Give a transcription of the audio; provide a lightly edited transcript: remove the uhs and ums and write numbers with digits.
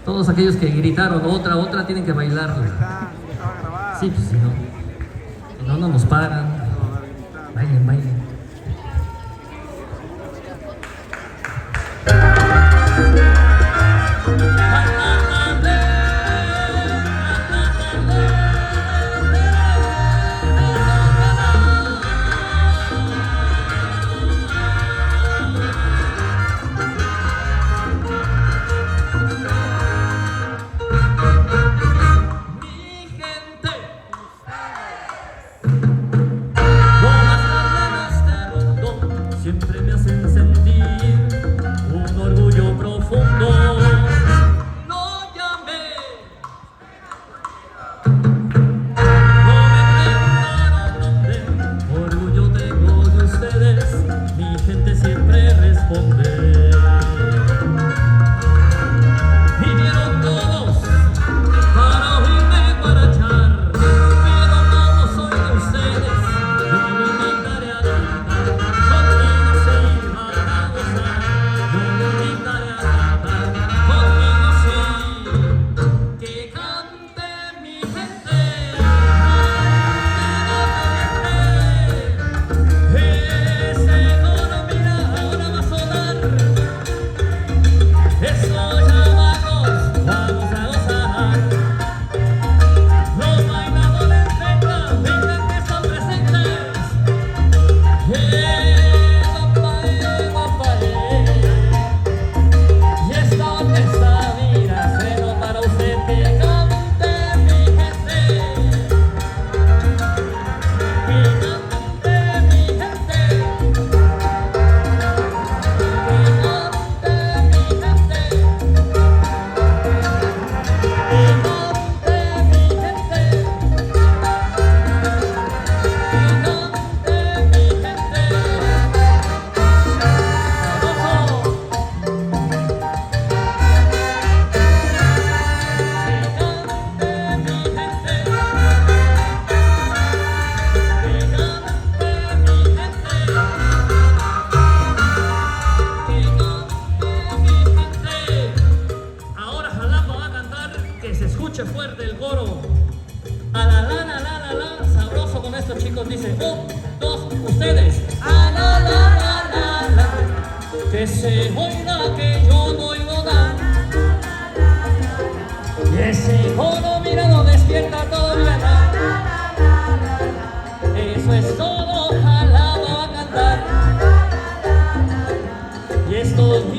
Todos aquellos que gritaron otra, tienen que bailarla. Sí, pues si no, no nos paran. Bailen, bailen. Siempre me hacen sentir un orgullo profundo. No llamé, no me preguntaron dónde. Orgullo tengo de ustedes, mi gente siempre responde. Vinieron todos para oírme marchar, pero como soy de ustedes, yo no mandaré a que se oiga que yo no oigo nada. Y ese coro mira no despierta todavía nada. Eso es todo, ojalá va a cantar. Y estos